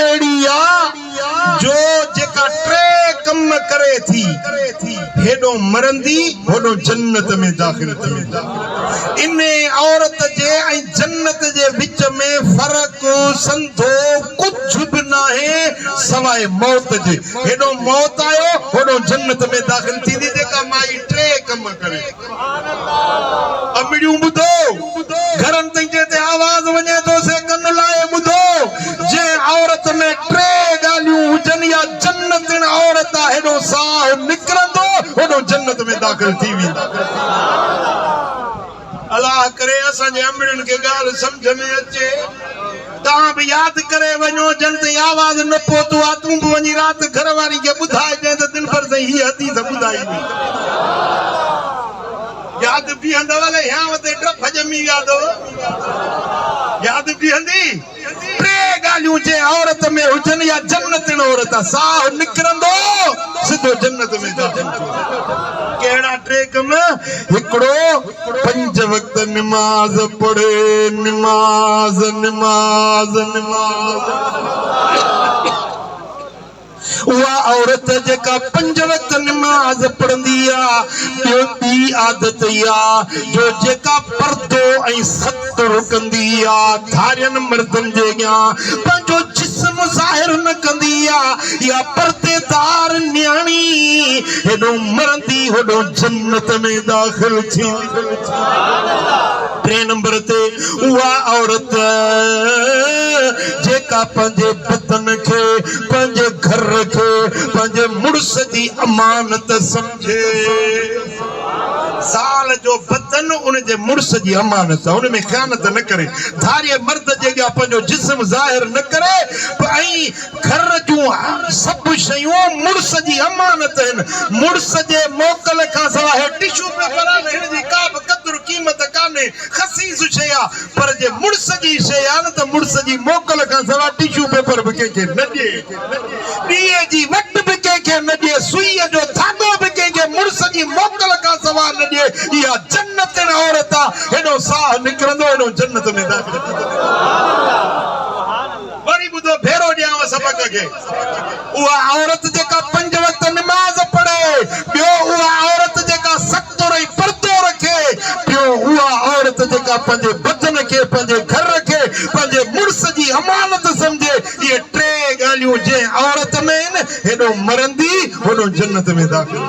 एड़िया जो जेका ट्रे कम करे थी हेडो मरंदी होडो जन्नत में दाखिल थी इने औरत जे ऐं जन्नत जे विच में फर्क संधो कुछ भी ना है सवाए मौत जे हेडो मौत आयो होडो जन्नत में दाखिल थी जेका माई ट्रे कम करे अमड़ियूं बुधो घरन ते ते आवाज वने तो से कन लाए बुधो जे औरत में ट्रे गालियूं हुजन या जन्नत औरत हेडो साह निकरंदो होडो जन्नत में दाखिल थी वेंदा अल्लाह करे असा जे अमड़िन के गाल समझ में अचे ता भी याद करे वनो जन ते आवाज न पोतो आ तू भी वनी रात घरवारी के बुधाए जे त दिन भर से ही हदीस बुधाई याद भी हंदा वाले यहां ते डफ जमी यादो याद भी हंदी ट्रे गालियूं जे औरत में हुजन या जन्नत औरत साह निकरंदो सिधो जन्नत में दाखिल केड़ा ट्रे कम हिकड़ो 5 वक्त नमाज पढ़े नमाज नमाज नमाज वह औरत जेका 5 वक्त नमाज पढ़ंदी आ ॿियो ॿी आदत या जो जेका पर्दो ऐं सतर कंदी आ धारियन मर्दन जे अॻियां पंहिंजो जिस्म ज़ाहिर न कंदी आ या पर्देदार न्याणी हेॾो मरंदी होॾो जन्नत में दाखिल थी 3 नंबर ते उहा औरत जेका पंहिंजे बदन खे पंहिंजे घर के पंहिंजे मुड़स जी अमानत समझे साल जो बदन उन जे मुड़स जी अमानत उन में ख़यानत न करे धारिय मर्द जे अॻियां पंहिंजो जिस्म ज़ाहिर न करे ऐं घर जूं सब शयूं मुड़स जी अमानत आहिनि मुड़स जे मोकल खां सवाइ टिशू पेपर आहिनि हिन जी का बि क़दुरु क़ीमत कान्हे ख़सीस शइ आहे पर जे मुड़स जी शइ आहे न त मुड़स जी मोकल खां सवाइ टिशू पेपर बि कंहिंखे न ॾिए ॾीए जी वट बि कंहिंखे न ॾिए सुईअ जो धाॻो बि कंहिंखे मुड़स जी मोकल खां सवाइ न ॾिए इहा जन्नत औरत आहे हेॾो साह निकिरंदो हेॾो जन्नत में दाखिल वरी ॿुधो भेरो ॾियांव सबक खे उहा औरत जेका 5 वक्त नमाज़ पढ़े ॿियो उहा औरत जेका सतुर ऐं पर्दो रखे ॿियो उहा औरत जेका पंहिंजे बदन खे पंहिंजे घर खे पंहिंजे मुड़स जी अमानत समझे इहे 3 ॻाल्हियूं जे औरत में आहिनि हेॾो मरंदी होॾो जन्नत में दाखिल